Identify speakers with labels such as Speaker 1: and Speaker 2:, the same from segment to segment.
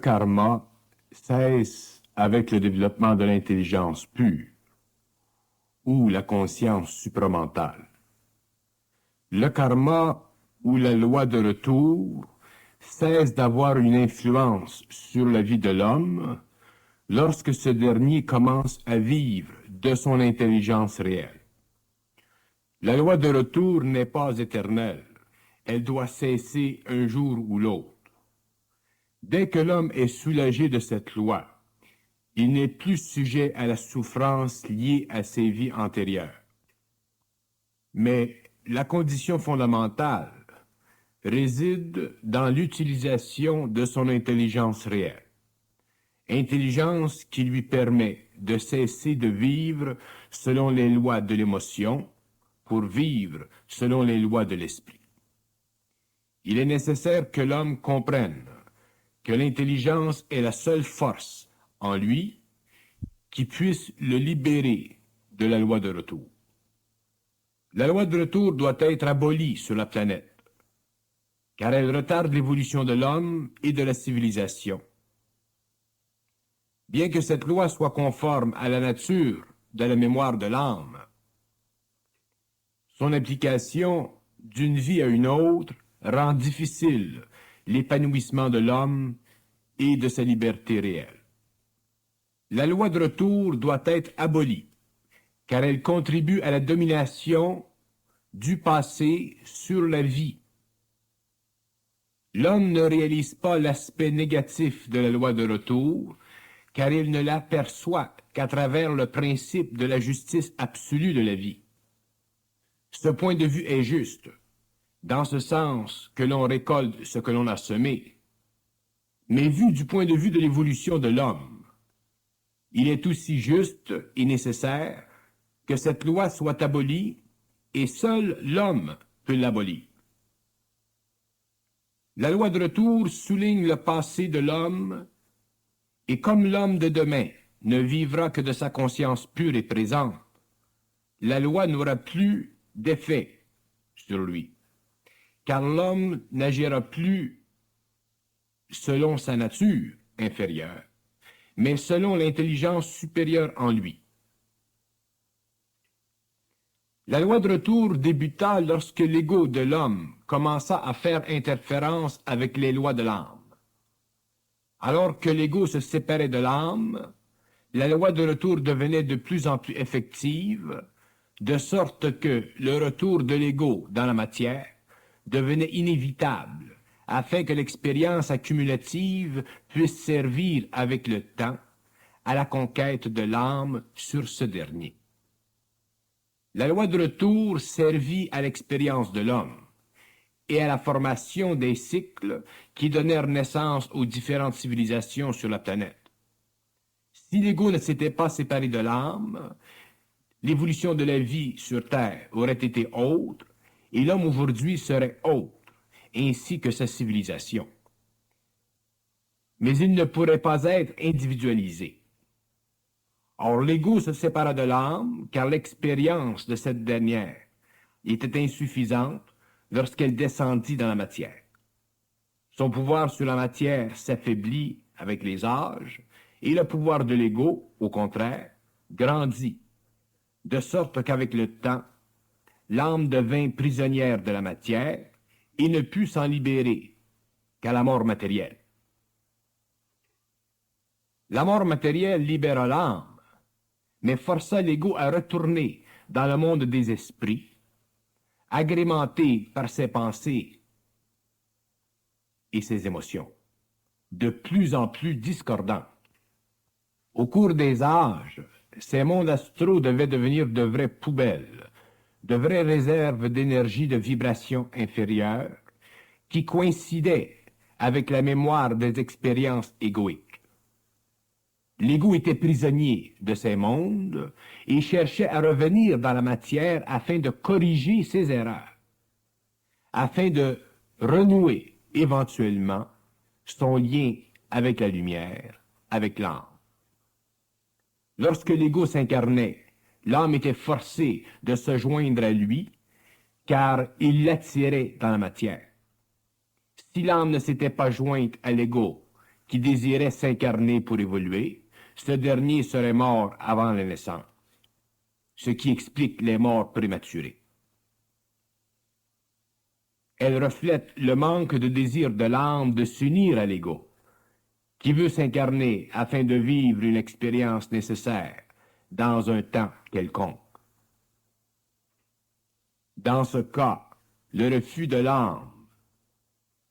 Speaker 1: Karma cesse avec le développement de l'intelligence pure ou la conscience supramentale. Le karma ou la loi de retour cesse d'avoir une influence sur la vie de l'homme lorsque ce dernier commence à vivre de son intelligence réelle. La loi de retour n'est pas éternelle, elle doit cesser un jour ou l'autre. Dès que l'homme est soulagé de cette loi, il n'est plus sujet à la souffrance liée à ses vies antérieures. Mais la condition fondamentale réside dans l'utilisation de son intelligence réelle. Intelligence qui lui permet de cesser de vivre selon les lois de l'émotion pour vivre selon les lois de l'esprit. Il est nécessaire que l'homme comprenne que l'intelligence est la seule force en lui qui puisse le libérer de la loi de retour. La loi de retour doit être abolie sur la planète, car elle retarde l'évolution de l'homme et de la civilisation. Bien que cette loi soit conforme à la nature de la mémoire de l'âme, son application d'une vie à une autre rend difficile l'épanouissement de l'homme et de sa liberté réelle. La loi de retour doit être abolie, car elle contribue à la domination du passé sur la vie. L'homme ne réalise pas l'aspect négatif de la loi de retour, car il ne l'aperçoit qu'à travers le principe de la justice absolue de la vie. Ce point de vue est juste, dans ce sens que l'on récolte ce que l'on a semé, mais vu du point de vue de l'évolution de l'homme, il est aussi juste et nécessaire que cette loi soit abolie et seul l'homme peut l'abolir. La loi de retour souligne le passé de l'homme et comme l'homme de demain ne vivra que de sa conscience pure et présente, la loi n'aura plus d'effet sur lui, car l'homme n'agira plus selon sa nature inférieure, mais selon l'intelligence supérieure en lui. La loi de retour débuta lorsque l'ego de l'homme commença à faire interférence avec les lois de l'âme. Alors que l'ego se séparait de l'âme, la loi de retour devenait de plus en plus effective, de sorte que le retour de l'ego dans la matière devenait inévitable, afin que l'expérience accumulative puisse servir avec le temps à la conquête de l'âme sur ce dernier. La loi de retour servit à l'expérience de l'homme et à la formation des cycles qui donnèrent naissance aux différentes civilisations sur la planète. Si l'ego ne s'était pas séparé de l'âme, l'évolution de la vie sur Terre aurait été autre et l'homme aujourd'hui serait autre, ainsi que sa civilisation. Mais il ne pourrait pas être individualisé. Or, l'ego se sépara de l'âme car l'expérience de cette dernière était insuffisante lorsqu'elle descendit dans la matière. Son pouvoir sur la matière s'affaiblit avec les âges et le pouvoir de l'ego, au contraire, grandit, de sorte qu'avec le temps, l'âme devint prisonnière de la matière et ne put s'en libérer qu'à la mort matérielle. La mort matérielle libéra l'âme, mais força l'ego à retourner dans le monde des esprits, agrémenté par ses pensées et ses émotions, de plus en plus discordantes. Au cours des âges, ces mondes astraux devaient devenir de vraies poubelles, de vraies réserves d'énergie de vibration inférieure qui coïncidaient avec la mémoire des expériences égoïques. L'ego était prisonnier de ces mondes et cherchait à revenir dans la matière afin de corriger ses erreurs, afin de renouer éventuellement son lien avec la lumière, avec l'âme. Lorsque l'ego s'incarnait, l'âme était forcée de se joindre à lui, car il l'attirait dans la matière. Si l'âme ne s'était pas jointe à l'ego, qui désirait s'incarner pour évoluer, ce dernier serait mort avant la naissance, ce qui explique les morts prématurées. Elle reflète le manque de désir de l'âme de s'unir à l'ego, qui veut s'incarner afin de vivre une expérience nécessaire dans un temps quelconque. Dans ce cas, le refus de l'âme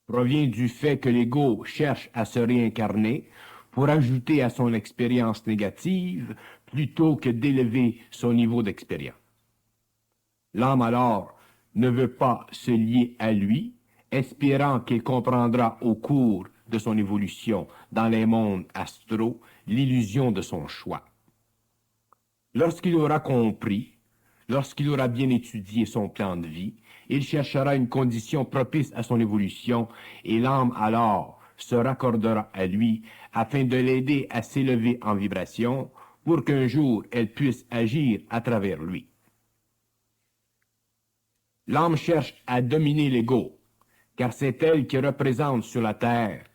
Speaker 1: provient du fait que l'ego cherche à se réincarner pour ajouter à son expérience négative plutôt que d'élever son niveau d'expérience. L'âme alors ne veut pas se lier à lui, espérant qu'il comprendra au cours de son évolution dans les mondes astraux l'illusion de son choix. Lorsqu'il aura compris, lorsqu'il aura bien étudié son plan de vie, il cherchera une condition propice à son évolution et l'âme alors se raccordera à lui afin de l'aider à s'élever en vibration pour qu'un jour elle puisse agir à travers lui. L'âme cherche à dominer l'ego, car c'est elle qui représente sur la terre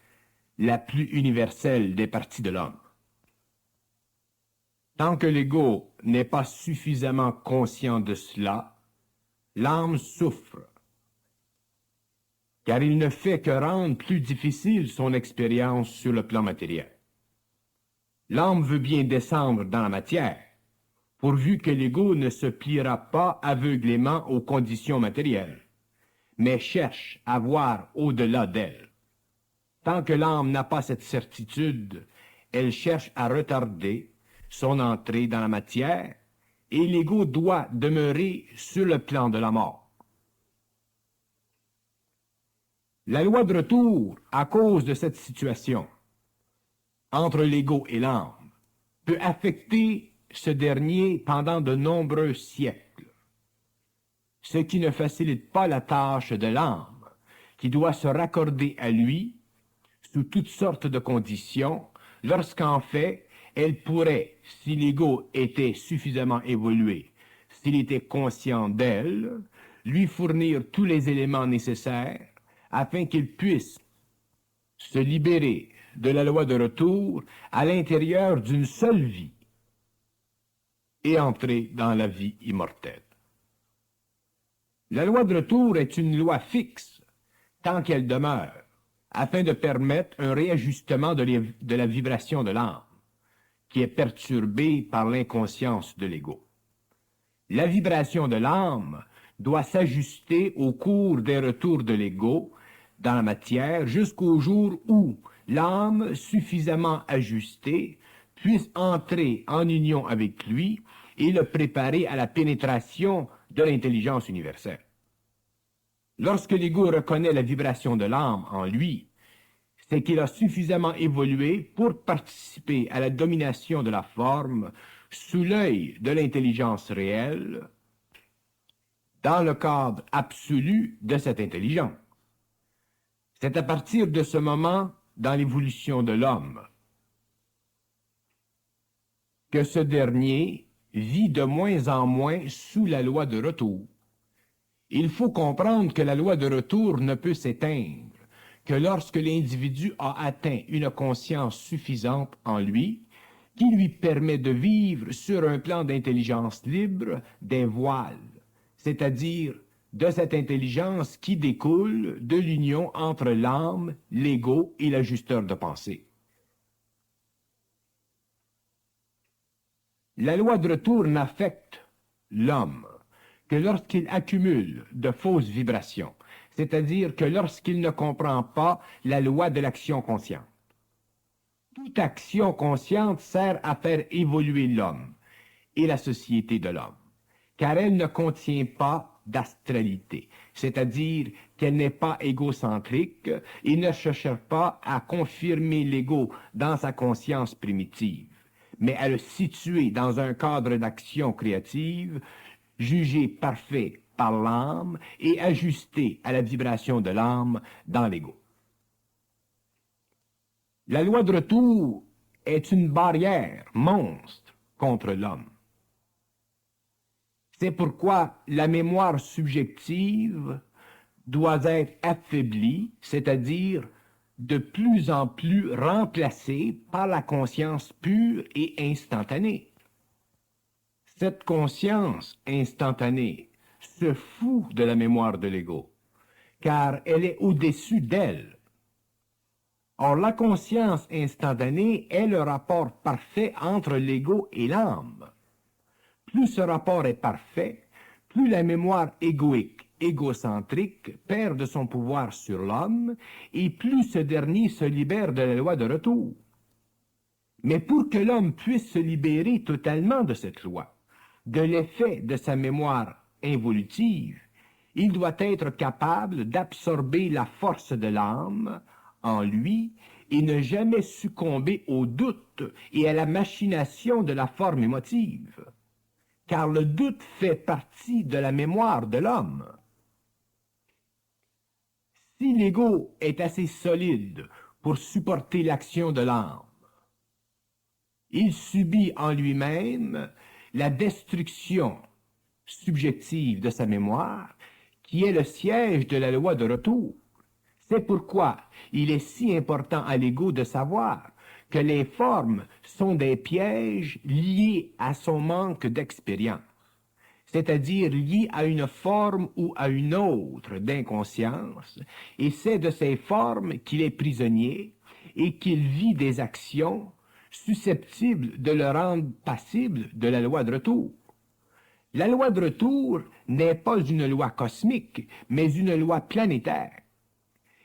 Speaker 1: la plus universelle des parties de l'homme. Tant que l'ego n'est pas suffisamment conscient de cela, l'âme souffre, car il ne fait que rendre plus difficile son expérience sur le plan matériel. L'âme veut bien descendre dans la matière, pourvu que l'ego ne se pliera pas aveuglément aux conditions matérielles, mais cherche à voir au-delà d'elles. Tant que l'âme n'a pas cette certitude, elle cherche à retarder son entrée dans la matière, et l'ego doit demeurer sur le plan de la mort. La loi de retour, à cause de cette situation entre l'ego et l'âme, peut affecter ce dernier pendant de nombreux siècles, ce qui ne facilite pas la tâche de l'âme, qui doit se raccorder à lui sous toutes sortes de conditions, lorsqu'en fait, elle pourrait, si l'ego était suffisamment évolué, s'il était conscient d'elle, lui fournir tous les éléments nécessaires afin qu'il puisse se libérer de la loi de retour à l'intérieur d'une seule vie et entrer dans la vie immortelle. La loi de retour est une loi fixe tant qu'elle demeure, afin de permettre un réajustement de la vibration de l'âme, qui est perturbée par l'inconscience de l'ego. La vibration de l'âme doit s'ajuster au cours des retours de l'ego dans la matière jusqu'au jour où l'âme suffisamment ajustée puisse entrer en union avec lui et le préparer à la pénétration de l'intelligence universelle. Lorsque l'ego reconnaît la vibration de l'âme en lui, c'est qu'il a suffisamment évolué pour participer à la domination de la forme sous l'œil de l'intelligence réelle, dans le cadre absolu de cette intelligence. C'est à partir de ce moment, dans l'évolution de l'homme, que ce dernier vit de moins en moins sous la loi de retour. Il faut comprendre que la loi de retour ne peut s'éteindre que lorsque l'individu a atteint une conscience suffisante en lui, qui lui permet de vivre sur un plan d'intelligence libre des voiles, c'est-à-dire de cette intelligence qui découle de l'union entre l'âme, l'ego et l'ajusteur de pensée. La loi de retour n'affecte l'homme que lorsqu'il accumule de fausses vibrations, c'est-à-dire que lorsqu'il ne comprend pas la loi de l'action consciente. Toute action consciente sert à faire évoluer l'homme et la société de l'homme, car elle ne contient pas d'astralité, c'est-à-dire qu'elle n'est pas égocentrique et ne cherche pas à confirmer l'ego dans sa conscience primitive, mais à le situer dans un cadre d'action créative jugé parfait par l'âme et ajusté à la vibration de l'âme dans l'ego. La loi de retour est une barrière monstre contre l'homme. C'est pourquoi la mémoire subjective doit être affaiblie, c'est-à-dire de plus en plus remplacé par la conscience pure et instantanée. Cette conscience instantanée se fout de la mémoire de l'ego, car elle est au-dessus d'elle. Or, la conscience instantanée est le rapport parfait entre l'ego et l'âme. Plus ce rapport est parfait, plus la mémoire égoïque, égocentrique, perd de son pouvoir sur l'homme, et plus ce dernier se libère de la loi de retour. Mais pour que l'homme puisse se libérer totalement de cette loi, de l'effet de sa mémoire involutive, il doit être capable d'absorber la force de l'âme en lui et ne jamais succomber au doute et à la machination de la forme émotive. Car le doute fait partie de la mémoire de l'homme. Si l'ego est assez solide pour supporter l'action de l'âme, il subit en lui-même la destruction subjective de sa mémoire, qui est le siège de la loi de retour. C'est pourquoi il est si important à l'ego de savoir que les formes sont des pièges liés à son manque d'expérience, c'est-à-dire liés à une forme ou à une autre d'inconscience, et c'est de ces formes qu'il est prisonnier et qu'il vit des actions susceptibles de le rendre passible de la loi de retour. La loi de retour n'est pas une loi cosmique, mais une loi planétaire.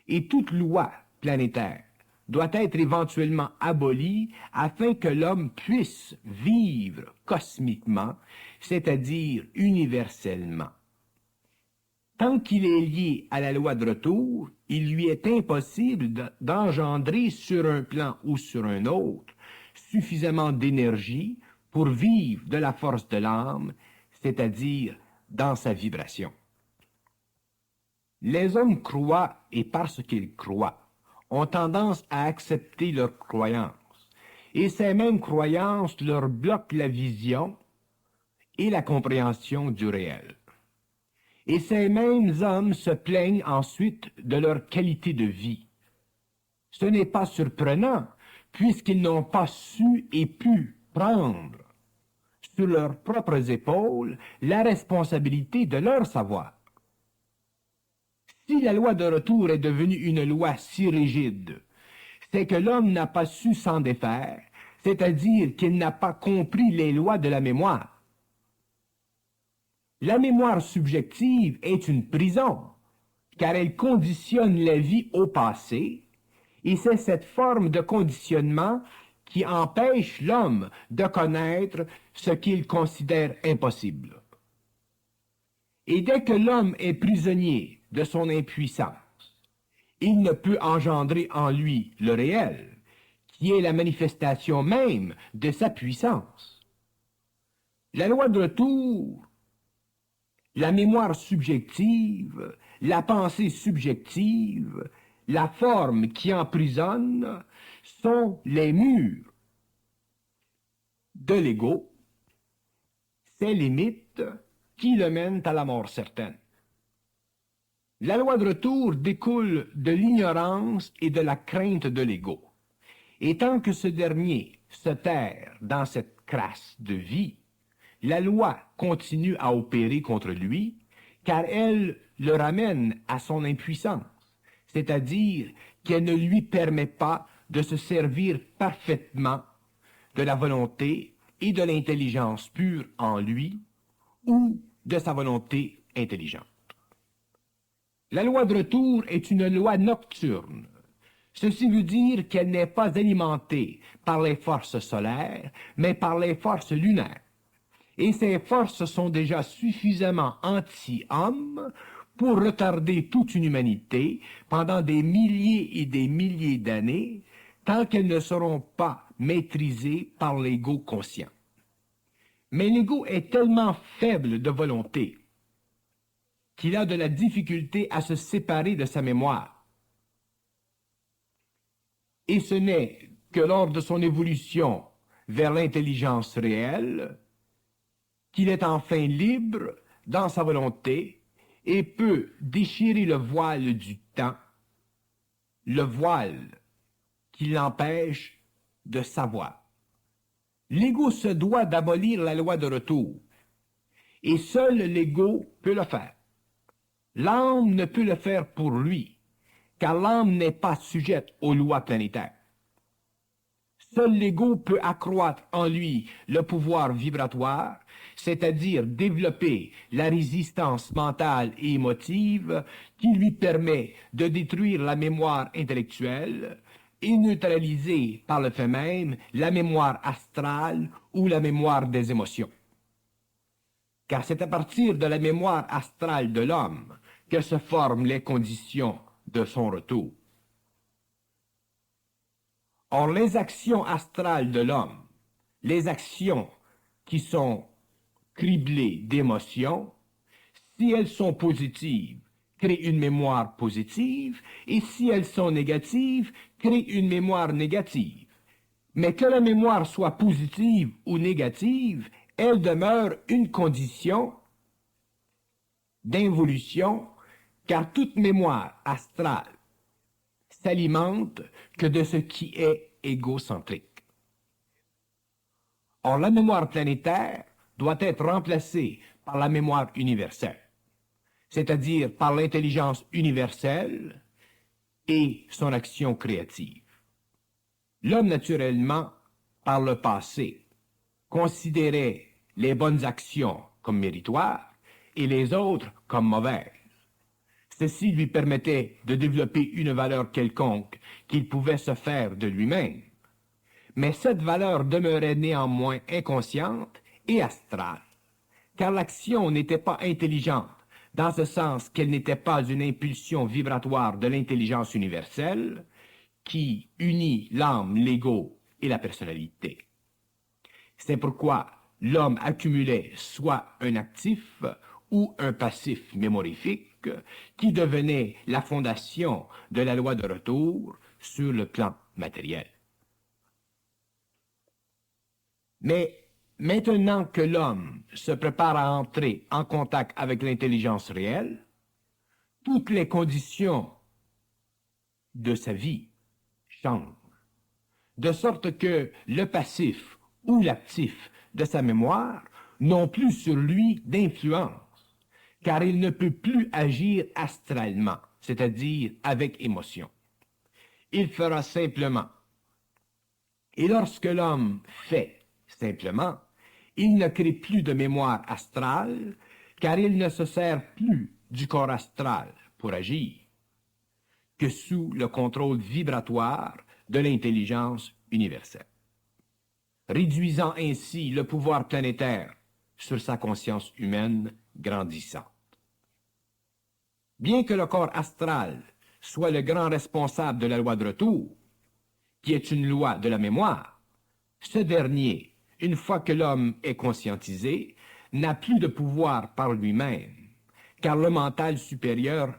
Speaker 1: Et toute loi planétaire doit être éventuellement abolie afin que l'homme puisse vivre cosmiquement, c'est-à-dire universellement. Tant qu'il est lié à la loi de retour, il lui est impossible d'engendrer sur un plan ou sur un autre suffisamment d'énergie pour vivre de la force de l'âme, c'est-à-dire dans sa vibration. Les hommes croient, et parce qu'ils croient, ont tendance à accepter leurs croyances, et ces mêmes croyances leur bloquent la vision et la compréhension du réel. Et ces mêmes hommes se plaignent ensuite de leur qualité de vie. Ce n'est pas surprenant, puisqu'ils n'ont pas su et pu prendre sur leurs propres épaules la responsabilité de leur savoir. Si la loi de retour est devenue une loi si rigide, c'est que l'homme n'a pas su s'en défaire, c'est-à-dire qu'il n'a pas compris les lois de la mémoire. La mémoire subjective est une prison, car elle conditionne la vie au passé, et c'est cette forme de conditionnement qui empêche l'homme de connaître ce qu'il considère impossible. Et dès que l'homme est prisonnier de son impuissance, il ne peut engendrer en lui le réel, qui est la manifestation même de sa puissance. La loi de retour, la mémoire subjective, la pensée subjective, la forme qui emprisonne sont les murs de l'ego, ces limites qui le mènent à la mort certaine. La loi de retour découle de l'ignorance et de la crainte de l'ego. Et tant que ce dernier se terre dans cette crasse de vie, la loi continue à opérer contre lui, car elle le ramène à son impuissance, c'est-à-dire qu'elle ne lui permet pas de se servir parfaitement de la volonté et de l'intelligence pure en lui, ou de sa volonté intelligente. La loi de retour est une loi nocturne. Ceci veut dire qu'elle n'est pas alimentée par les forces solaires, mais par les forces lunaires. Et ces forces sont déjà suffisamment anti-hommes pour retarder toute une humanité pendant des milliers et des milliers d'années, tant qu'elles ne seront pas maîtrisées par l'ego conscient. Mais l'ego est tellement faible de volonté qu'il a de la difficulté à se séparer de sa mémoire. Et ce n'est que lors de son évolution vers l'intelligence réelle qu'il est enfin libre dans sa volonté et peut déchirer le voile du temps le voile qui l'empêche de savoir. L'ego se doit d'abolir la loi de retour, et seul l'ego peut le faire. L'âme ne peut le faire pour lui, car l'âme n'est pas sujette aux lois planétaires. Seul l'ego peut accroître en lui le pouvoir vibratoire, c'est-à-dire développer la résistance mentale et émotive qui lui permet de détruire la mémoire intellectuelle et neutraliser par le fait même la mémoire astrale ou la mémoire des émotions. Car c'est à partir de la mémoire astrale de l'homme que se forment les conditions de son retour. Or, les actions astrales de l'homme, les actions qui sont criblées d'émotions, si elles sont positives, créent une mémoire positive, et si elles sont négatives, créent une mémoire négative. Mais que la mémoire soit positive ou négative, elle demeure une condition d'involution, car toute mémoire astrale s'alimente que de ce qui est égocentrique. Or, la mémoire planétaire doit être remplacée par la mémoire universelle, c'est-à-dire par l'intelligence universelle et son action créative. L'homme, naturellement, par le passé, considérait les bonnes actions comme méritoires et les autres comme mauvaises. Ceci lui permettait de développer une valeur quelconque qu'il pouvait se faire de lui-même. Mais cette valeur demeurait néanmoins inconsciente et astrale, car l'action n'était pas intelligente, dans ce sens qu'elle n'était pas une impulsion vibratoire de l'intelligence universelle qui unit l'âme, l'ego et la personnalité. C'est pourquoi l'homme accumulait soit un actif ou un passif mémorifique qui devenait la fondation de la loi de retour sur le plan matériel. Mais maintenant que l'homme se prépare à entrer en contact avec l'intelligence réelle, toutes les conditions de sa vie changent, de sorte que le passif ou l'actif de sa mémoire n'ont plus sur lui d'influence, car il ne peut plus agir astralement, c'est-à-dire avec émotion. Il fera simplement. Et lorsque l'homme fait simplement, il ne crée plus de mémoire astrale, car il ne se sert plus du corps astral pour agir, que sous le contrôle vibratoire de l'intelligence universelle, réduisant ainsi le pouvoir planétaire sur sa conscience humaine grandissante. Bien que le corps astral soit le grand responsable de la loi de retour, qui est une loi de la mémoire, ce dernier, une fois que l'homme est conscientisé, n'a plus de pouvoir par lui-même, car le mental supérieur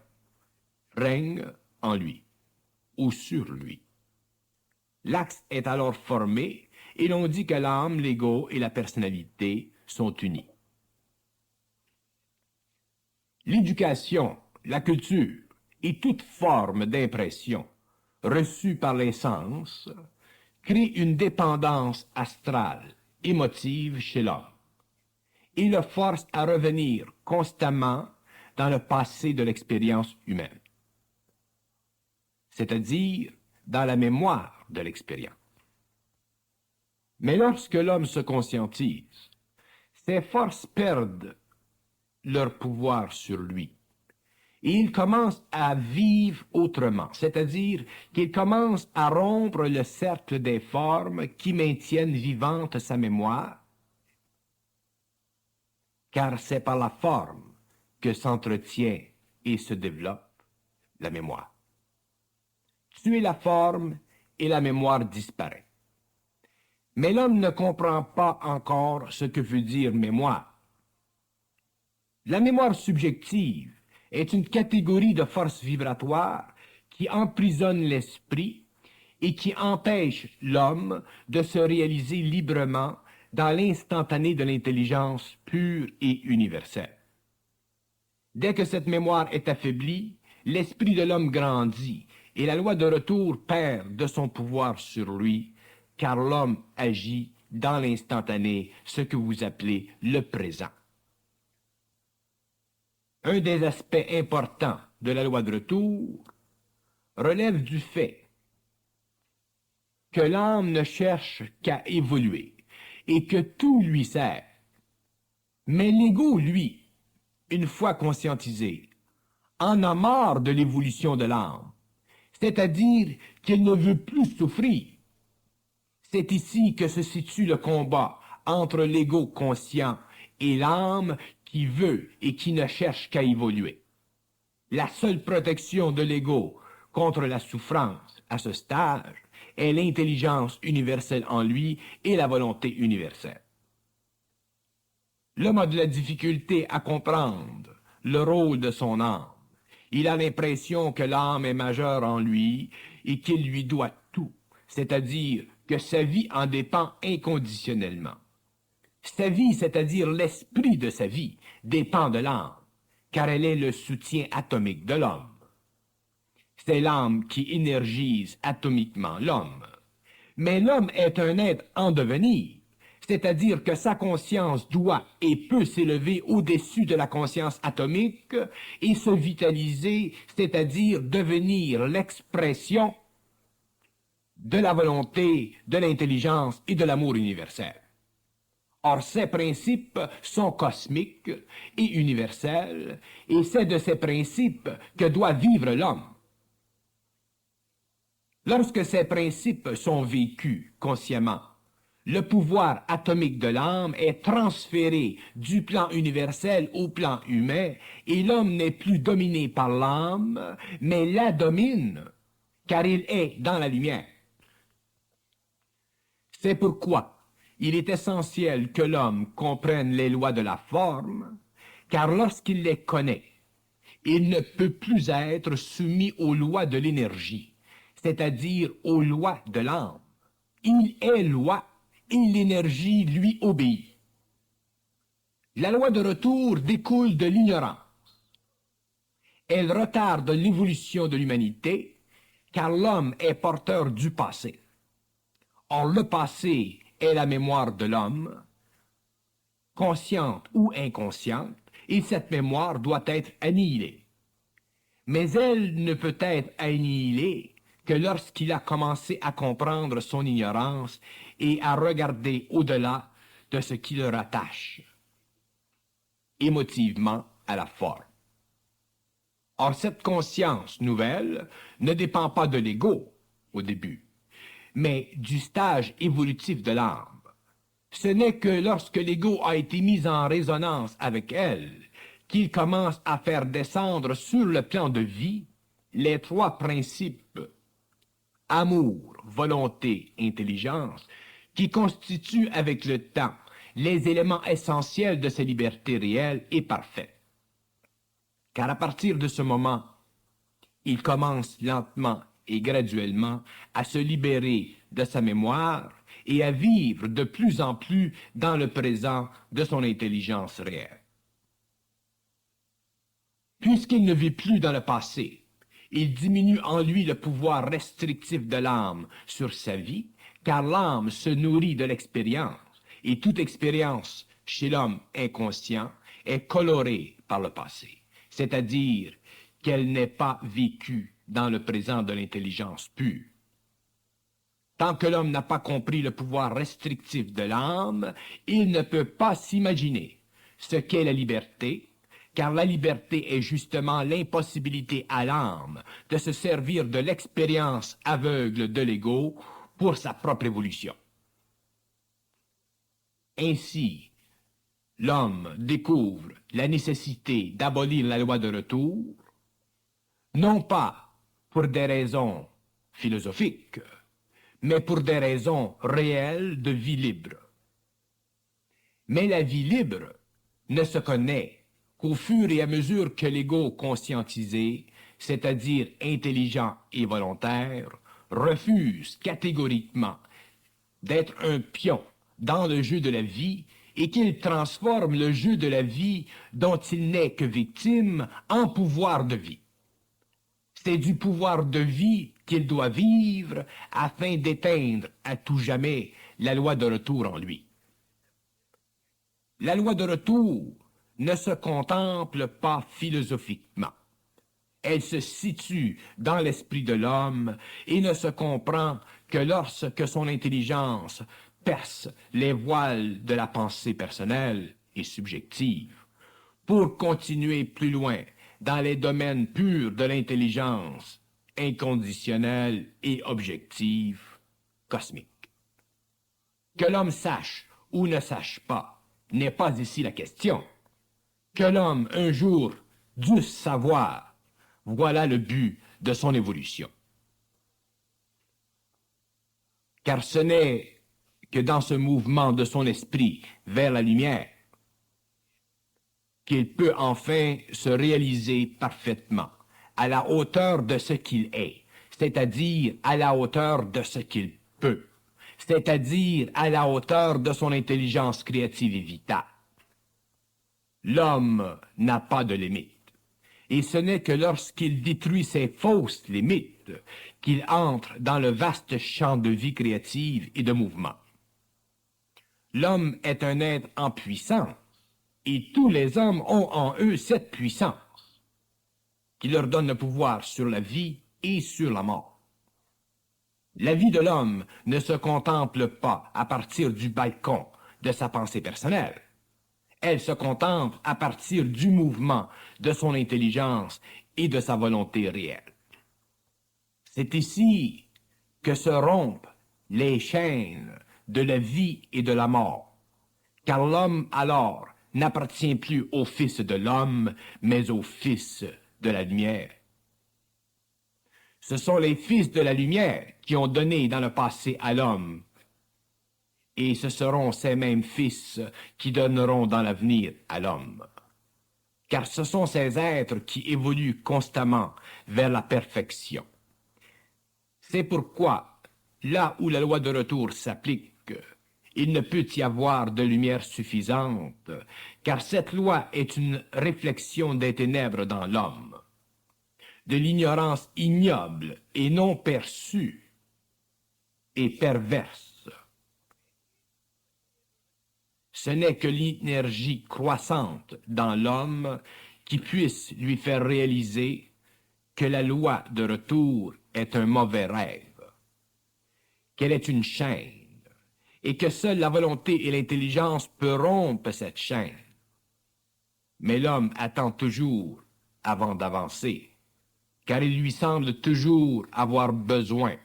Speaker 1: règne en lui, ou sur lui. L'axe est alors formé, et l'on dit que l'âme, l'ego et la personnalité sont unis. L'éducation, la culture et toute forme d'impression reçue par les sens crée une dépendance astrale, émotive chez l'homme, et le force à revenir constamment dans le passé de l'expérience humaine, c'est-à-dire dans la mémoire de l'expérience. Mais lorsque l'homme se conscientise, ses forces perdent leur pouvoir sur lui. Et il commence à vivre autrement, c'est-à-dire qu'il commence à rompre le cercle des formes qui maintiennent vivante sa mémoire, car c'est par la forme que s'entretient et se développe la mémoire. Tuer la forme et la mémoire disparaît. Mais l'homme ne comprend pas encore ce que veut dire mémoire. La mémoire subjective est une catégorie de forces vibratoires qui emprisonne l'esprit et qui empêche l'homme de se réaliser librement dans l'instantané de l'intelligence pure et universelle. Dès que cette mémoire est affaiblie, l'esprit de l'homme grandit et la loi de retour perd de son pouvoir sur lui, car l'homme agit dans l'instantané, ce que vous appelez le présent. Un des aspects importants de la loi de retour relève du fait que l'âme ne cherche qu'à évoluer et que tout lui sert. Mais l'ego, lui, une fois conscientisé, en a marre de l'évolution de l'âme, c'est-à-dire qu'il ne veut plus souffrir. C'est ici que se situe le combat entre l'ego conscient et l'âme qui veut et qui ne cherche qu'à évoluer. La seule protection de l'ego contre la souffrance à ce stade est l'intelligence universelle en lui et la volonté universelle. L'homme a de la difficulté à comprendre le rôle de son âme. Il a l'impression que l'âme est majeure en lui et qu'il lui doit tout, c'est-à-dire que sa vie en dépend inconditionnellement. Sa vie, c'est-à-dire l'esprit de sa vie, dépend de l'âme, car elle est le soutien atomique de l'homme. C'est l'âme qui énergise atomiquement l'homme. Mais l'homme est un être en devenir, c'est-à-dire que sa conscience doit et peut s'élever au-dessus de la conscience atomique et se vitaliser, c'est-à-dire devenir l'expression de la volonté, de l'intelligence et de l'amour universel. Or, ces principes sont cosmiques et universels, et c'est de ces principes que doit vivre l'homme. Lorsque ces principes sont vécus consciemment, le pouvoir atomique de l'âme est transféré du plan universel au plan humain, et l'homme n'est plus dominé par l'âme, mais la domine, car il est dans la lumière. C'est pourquoi il est essentiel que l'homme comprenne les lois de la forme, car lorsqu'il les connaît, il ne peut plus être soumis aux lois de l'énergie, c'est-à-dire aux lois de l'âme. Il est loi et l'énergie lui obéit. La loi de retour découle de l'ignorance. Elle retarde l'évolution de l'humanité, car l'homme est porteur du passé. Or, le passé est la mémoire de l'homme, consciente ou inconsciente, et cette mémoire doit être annihilée. Mais elle ne peut être annihilée que lorsqu'il a commencé à comprendre son ignorance et à regarder au-delà de ce qui le rattache émotivement à la forme. Or, cette conscience nouvelle ne dépend pas de l'ego au début, mais du stage évolutif de l'âme. Ce n'est que lorsque l'ego a été mis en résonance avec elle qu'il commence à faire descendre sur le plan de vie les trois principes amour, volonté, intelligence, qui constituent avec le temps les éléments essentiels de sa liberté réelle et parfaite. Car à partir de ce moment, il commence lentement et graduellement à se libérer de sa mémoire et à vivre de plus en plus dans le présent de son intelligence réelle. Puisqu'il ne vit plus dans le passé, il diminue en lui le pouvoir restrictif de l'âme sur sa vie, car l'âme se nourrit de l'expérience, et toute expérience chez l'homme inconscient est colorée par le passé, c'est-à-dire qu'elle n'est pas vécue dans le présent de l'intelligence pure. Tant que l'homme n'a pas compris le pouvoir restrictif de l'âme, il ne peut pas s'imaginer ce qu'est la liberté, car la liberté est justement l'impossibilité à l'âme de se servir de l'expérience aveugle de l'ego pour sa propre évolution. Ainsi, l'homme découvre la nécessité d'abolir la loi de retour, non pas pour des raisons philosophiques, mais pour des raisons réelles de vie libre. Mais la vie libre ne se connaît qu'au fur et à mesure que l'ego conscientisé, c'est-à-dire intelligent et volontaire, refuse catégoriquement d'être un pion dans le jeu de la vie et qu'il transforme le jeu de la vie dont il n'est que victime en pouvoir de vie. C'est du pouvoir de vie qu'il doit vivre afin d'éteindre à tout jamais la loi de retour en lui. La loi de retour ne se contemple pas philosophiquement. Elle se situe dans l'esprit de l'homme et ne se comprend que lorsque son intelligence perce les voiles de la pensée personnelle et subjective pour continuer plus loin dans les domaines purs de l'intelligence inconditionnelle et objective cosmique. Que l'homme sache ou ne sache pas n'est pas ici la question. Que l'homme un jour dût savoir, voilà le but de son évolution. Car ce n'est que dans ce mouvement de son esprit vers la lumière qu'il peut enfin se réaliser parfaitement, à la hauteur de ce qu'il est, c'est-à-dire à la hauteur de ce qu'il peut, c'est-à-dire à la hauteur de son intelligence créative et vitale. L'homme n'a pas de limite, et ce n'est que lorsqu'il détruit ses fausses limites qu'il entre dans le vaste champ de vie créative et de mouvement. L'homme est un être en puissance, et tous les hommes ont en eux cette puissance qui leur donne le pouvoir sur la vie et sur la mort. La vie de l'homme ne se contemple pas à partir du balcon de sa pensée personnelle. Elle se contemple à partir du mouvement de son intelligence et de sa volonté réelle. C'est ici que se rompent les chaînes de la vie et de la mort, car l'homme alors n'appartient plus au Fils de l'homme, mais au Fils de la lumière. Ce sont les fils de la lumière qui ont donné dans le passé à l'homme, et ce seront ces mêmes fils qui donneront dans l'avenir à l'homme. Car ce sont ces êtres qui évoluent constamment vers la perfection. C'est pourquoi, là où la loi de retour s'applique, il ne peut y avoir de lumière suffisante, car cette loi est une réflexion des ténèbres dans l'homme, de l'ignorance ignoble et non perçue et perverse. Ce n'est que l'énergie croissante dans l'homme qui puisse lui faire réaliser que la loi de retour est un mauvais rêve, qu'elle est une chaîne, et que seule la volonté et l'intelligence peuvent rompre cette chaîne. Mais l'homme attend toujours avant d'avancer, car il lui semble toujours avoir besoin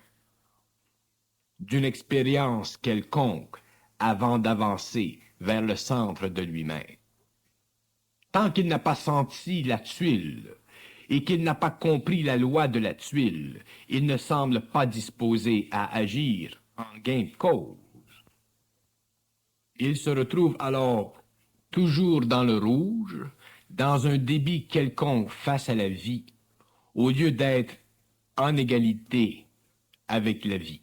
Speaker 1: d'une expérience quelconque avant d'avancer vers le centre de lui-même. Tant qu'il n'a pas senti la tuile et qu'il n'a pas compris la loi de la tuile, il ne semble pas disposé à agir en gain de cause. Il se retrouve alors toujours dans le rouge, dans un débit quelconque face à la vie, au lieu d'être en égalité avec la vie.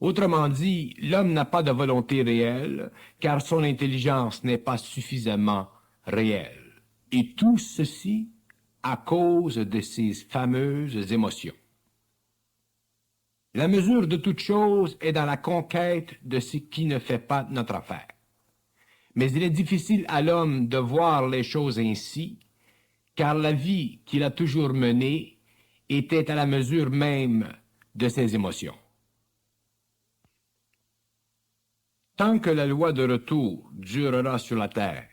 Speaker 1: Autrement dit, l'homme n'a pas de volonté réelle, car son intelligence n'est pas suffisamment réelle. Et tout ceci à cause de ces fameuses émotions. La mesure de toute chose est dans la conquête de ce qui ne fait pas notre affaire. Mais il est difficile à l'homme de voir les choses ainsi, car la vie qu'il a toujours menée était à la mesure même de ses émotions. Tant que la loi de retour durera sur la terre,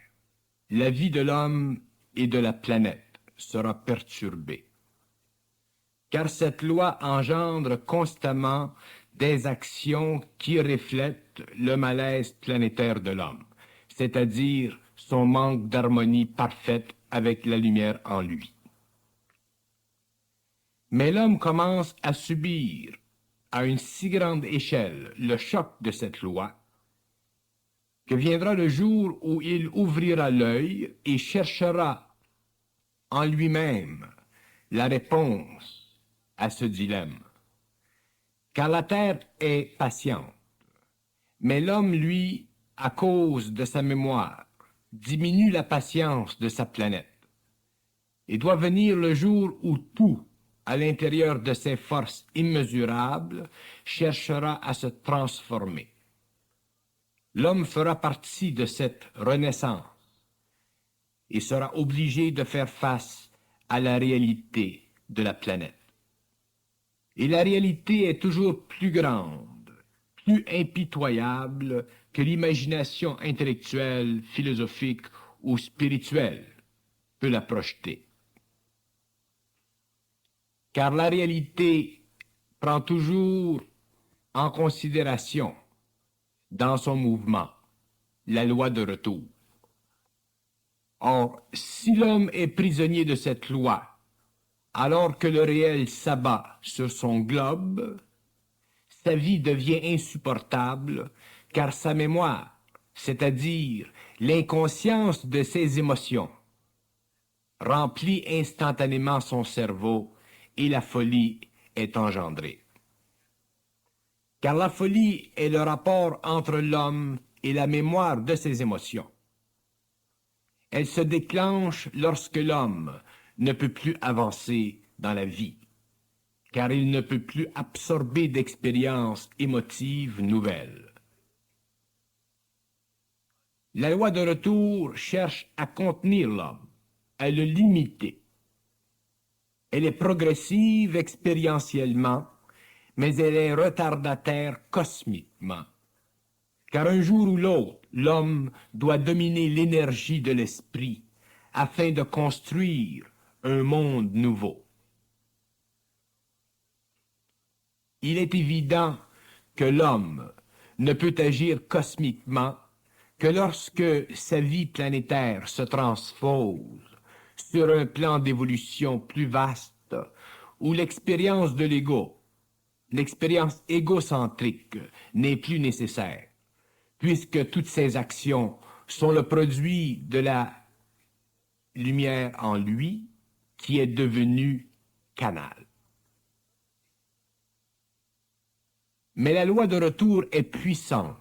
Speaker 1: la vie de l'homme et de la planète sera perturbée. Car cette loi engendre constamment des actions qui reflètent le malaise planétaire de l'homme, c'est-à-dire son manque d'harmonie parfaite avec la lumière en lui. Mais l'homme commence à subir à une si grande échelle le choc de cette loi que viendra le jour où il ouvrira l'œil et cherchera en lui-même la réponse à ce dilemme. Car la terre est patiente, mais l'homme, lui, à cause de sa mémoire, diminue la patience de sa planète. Et doit venir le jour où tout à l'intérieur de ses forces immesurables, cherchera à se transformer. L'homme fera partie de cette renaissance et sera obligé de faire face à la réalité de la planète. Et la réalité est toujours plus grande, plus impitoyable que l'imagination intellectuelle, philosophique ou spirituelle peut la projeter. Car la réalité prend toujours en considération, dans son mouvement, la loi de retour. Or, si l'homme est prisonnier de cette loi, alors que le réel s'abat sur son globe, sa vie devient insupportable, car sa mémoire, c'est-à-dire l'inconscience de ses émotions, remplit instantanément son cerveau et la folie est engendrée. Car la folie est le rapport entre l'homme et la mémoire de ses émotions. Elle se déclenche lorsque l'homme ne peut plus avancer dans la vie, car il ne peut plus absorber d'expériences émotives nouvelles. La loi de retour cherche à contenir l'homme, à le limiter. Elle est progressive expérientiellement, mais elle est retardataire cosmiquement. Car un jour ou l'autre, l'homme doit dominer l'énergie de l'esprit afin de construire un monde nouveau. Il est évident que l'homme ne peut agir cosmiquement que lorsque sa vie planétaire se transpose sur un plan d'évolution plus vaste où l'expérience de l'ego, l'expérience égocentrique n'est plus nécessaire, puisque toutes ces actions sont le produit de la lumière en lui qui est devenue canal. Mais la loi de retour est puissante.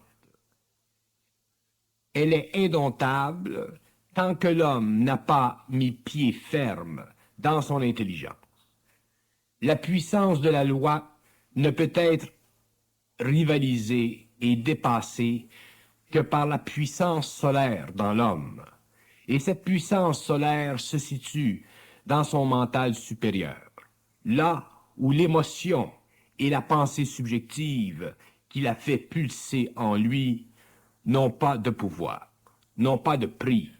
Speaker 1: Elle est indomptable tant que l'homme n'a pas mis pied ferme dans son intelligence. La puissance de la loi ne peut être rivalisée et dépassée que par la puissance solaire dans l'homme. Et cette puissance solaire se situe dans son mental supérieur, là où l'émotion et la pensée subjective qui la fait pulser en lui n'ont pas de pouvoir, n'ont pas de prix.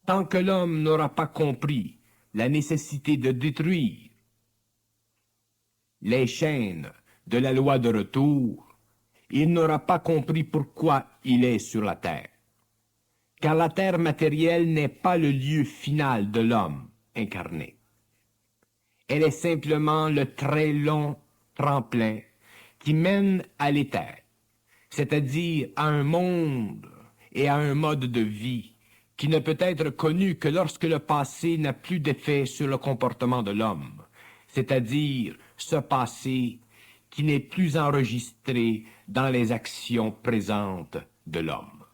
Speaker 1: Tant que l'homme n'aura pas compris la nécessité de détruire les chaînes de la loi de retour, il n'aura pas compris pourquoi il est sur la terre. Car la terre matérielle n'est pas le lieu final de l'homme incarné. Elle est simplement le très long tremplin qui mène à l'éther, c'est-à-dire à un monde et à un mode de vie qui ne peut être connu que lorsque le passé n'a plus d'effet sur le comportement de l'homme, c'est-à-dire ce passé qui n'est plus enregistré dans les actions présentes de l'homme.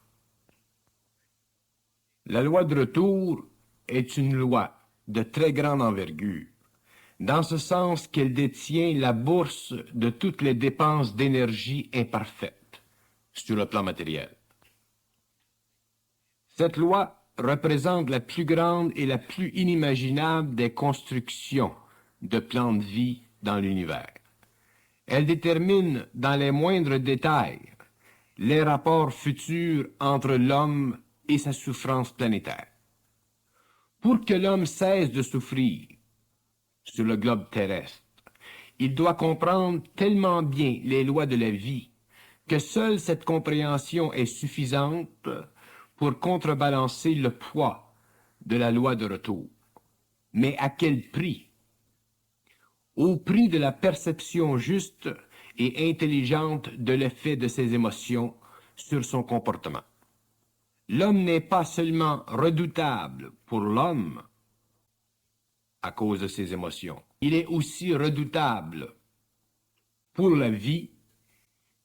Speaker 1: La loi de retour est une loi de très grande envergure, dans ce sens qu'elle détient la bourse de toutes les dépenses d'énergie imparfaites sur le plan matériel. Cette loi représente la plus grande et la plus inimaginable des constructions de plans de vie dans l'univers. Elle détermine dans les moindres détails les rapports futurs entre l'homme et sa souffrance planétaire. Pour que l'homme cesse de souffrir sur le globe terrestre, il doit comprendre tellement bien les lois de la vie que seule cette compréhension est suffisante pour contrebalancer le poids de la loi de retour. Mais à quel prix? Au prix de la perception juste et intelligente de l'effet de ses émotions sur son comportement. L'homme n'est pas seulement redoutable pour l'homme à cause de ses émotions, il est aussi redoutable pour la vie,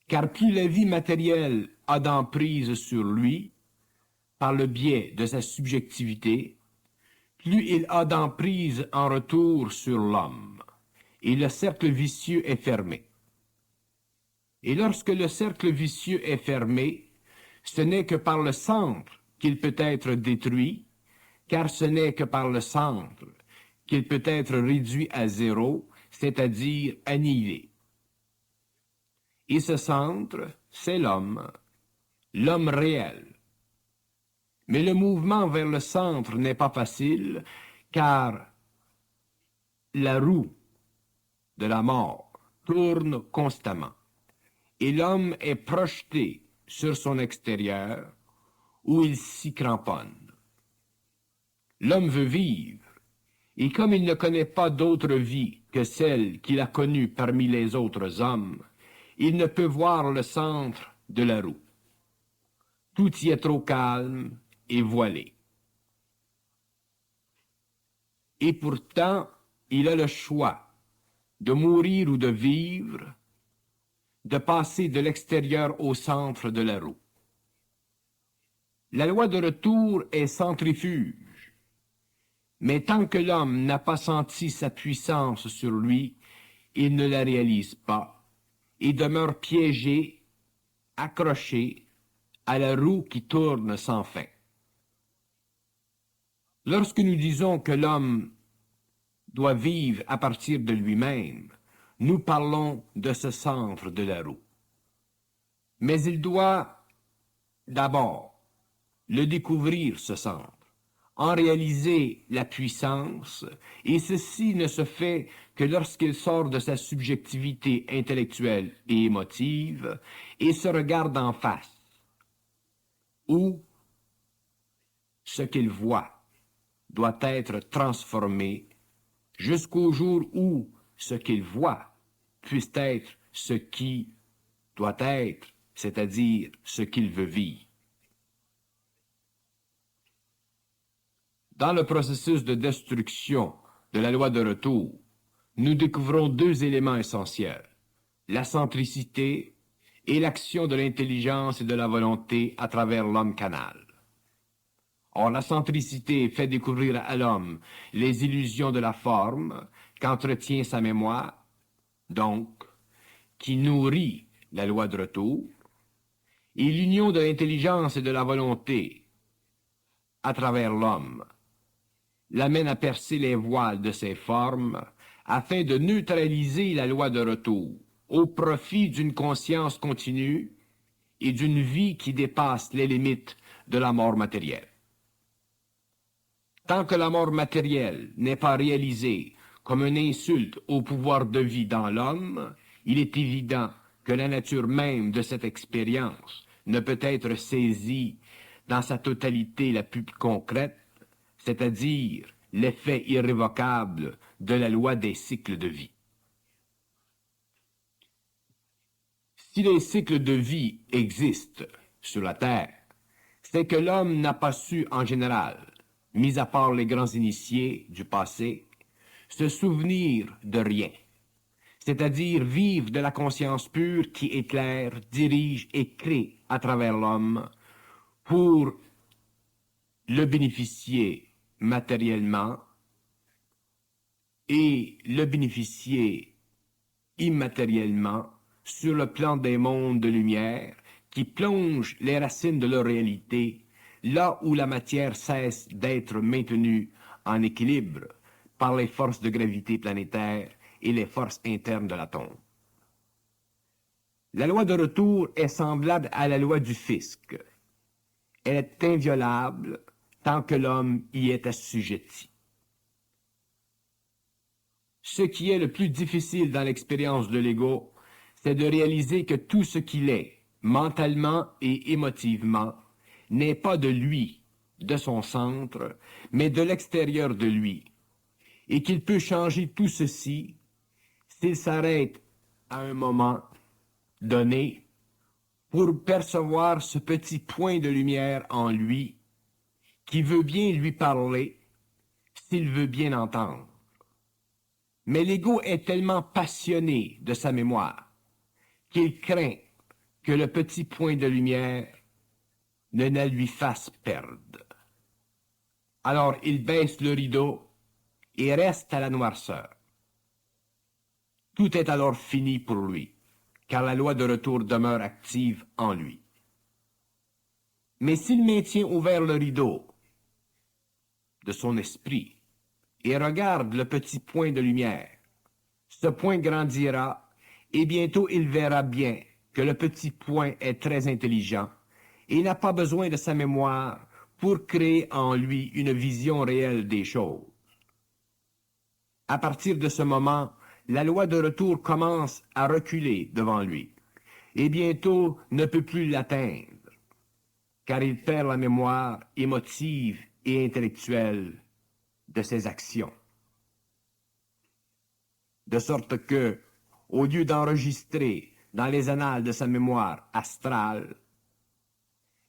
Speaker 1: car plus la vie matérielle a d'emprise sur lui, par le biais de sa subjectivité, plus il a d'emprise en retour sur l'homme, et le cercle vicieux est fermé. Et lorsque le cercle vicieux est fermé, ce n'est que par le centre qu'il peut être détruit, car ce n'est que par le centre qu'il peut être réduit à zéro, c'est-à-dire annihilé. Et ce centre, c'est l'homme réel. Mais le mouvement vers le centre n'est pas facile, car la roue de la mort tourne constamment, et l'homme est projeté sur son extérieur, où il s'y cramponne. L'homme veut vivre, et comme il ne connaît pas d'autre vie que celle qu'il a connue parmi les autres hommes, il ne peut voir le centre de la roue. Tout y est trop calme et voilé. Et pourtant, il a le choix de mourir ou de vivre, de passer de l'extérieur au centre de la roue. La loi de retour est centrifuge, mais tant que l'homme n'a pas senti sa puissance sur lui, il ne la réalise pas et demeure piégé, accroché à la roue qui tourne sans fin. Lorsque nous disons que l'homme doit vivre à partir de lui-même, nous parlons de ce centre de la roue. Mais il doit d'abord le découvrir, ce centre, en réaliser la puissance, et ceci ne se fait que lorsqu'il sort de sa subjectivité intellectuelle et émotive et se regarde en face, où ce qu'il voit doit être transformé jusqu'au jour où ce qu'il voit puisse être ce qui doit être, c'est-à-dire ce qu'il veut vivre. Dans le processus de destruction de la loi de retour, nous découvrons deux éléments essentiels, la centricité et l'action de l'intelligence et de la volonté à travers l'homme canal. Or, la centricité fait découvrir à l'homme les illusions de la forme qu'entretient sa mémoire, donc, qui nourrit la loi de retour, et l'union de l'intelligence et de la volonté à travers l'homme l'amène à percer les voiles de ses formes afin de neutraliser la loi de retour au profit d'une conscience continue et d'une vie qui dépasse les limites de la mort matérielle. Tant que la mort matérielle n'est pas réalisée comme une insulte au pouvoir de vie dans l'homme, il est évident que la nature même de cette expérience ne peut être saisie dans sa totalité la plus concrète, c'est-à-dire l'effet irrévocable de la loi des cycles de vie. Si les cycles de vie existent sur la Terre, c'est que l'homme n'a pas su en général, mis à part les grands initiés du passé, se souvenir de rien, c'est-à-dire vivre de la conscience pure qui éclaire, dirige et crée à travers l'homme pour le bénéficier matériellement et le bénéficier immatériellement sur le plan des mondes de lumière qui plongent les racines de leur réalité là où la matière cesse d'être maintenue en équilibre par les forces de gravité planétaire et les forces internes de l'atome. La loi de retour est semblable à la loi du fisc. Elle est inviolable tant que l'homme y est assujetti. Ce qui est le plus difficile dans l'expérience de l'ego, c'est de réaliser que tout ce qu'il est, mentalement et émotivement, n'est pas de lui, de son centre, mais de l'extérieur de lui, et qu'il peut changer tout ceci s'il s'arrête à un moment donné pour percevoir ce petit point de lumière en lui qui veut bien lui parler s'il veut bien entendre. Mais l'ego est tellement passionné de sa mémoire qu'il craint que le petit point de lumière ne la lui fasse perdre. Alors il baisse le rideau et reste à la noirceur. Tout est alors fini pour lui, car la loi de retour demeure active en lui. Mais s'il maintient ouvert le rideau de son esprit et regarde le petit point de lumière, ce point grandira et bientôt il verra bien que le petit point est très intelligent et n'a pas besoin de sa mémoire pour créer en lui une vision réelle des choses. À partir de ce moment, la loi de retour commence à reculer devant lui et bientôt ne peut plus l'atteindre, car il perd la mémoire émotive et intellectuelle de ses actions. De sorte que, au lieu d'enregistrer dans les annales de sa mémoire astrale,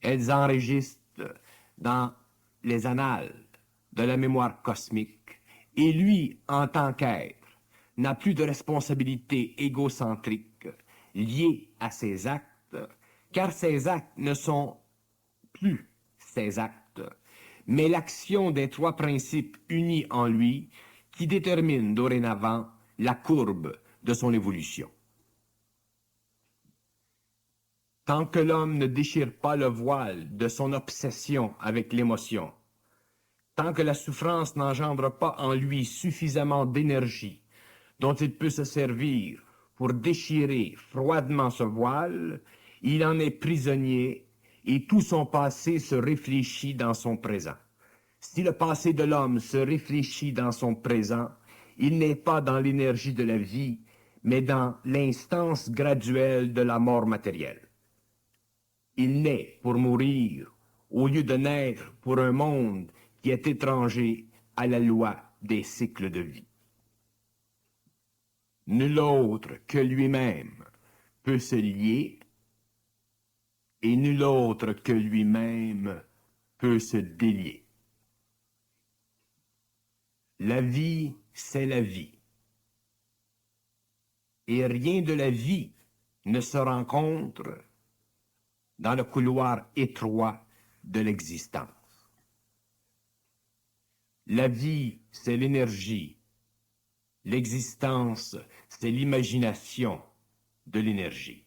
Speaker 1: elles enregistrent dans les annales de la mémoire cosmique, et lui, en tant qu'être, n'a plus de responsabilité égocentrique liée à ses actes, car ses actes ne sont plus ses actes, mais l'action des trois principes unis en lui qui déterminent dorénavant la courbe de son évolution. Tant que l'homme ne déchire pas le voile de son obsession avec l'émotion, tant que la souffrance n'engendre pas en lui suffisamment d'énergie dont il peut se servir pour déchirer froidement ce voile, il en est prisonnier et tout son passé se réfléchit dans son présent. Si le passé de l'homme se réfléchit dans son présent, il n'est pas dans l'énergie de la vie, mais dans l'instance graduelle de la mort matérielle. Il naît pour mourir, au lieu de naître pour un monde qui est étranger à la loi des cycles de vie. Nul autre que lui-même peut se lier, et nul autre que lui-même peut se délier. La vie, c'est la vie. Et rien de la vie ne se rencontre dans le couloir étroit de l'existence. La vie, c'est l'énergie. L'existence, c'est l'imagination de l'énergie.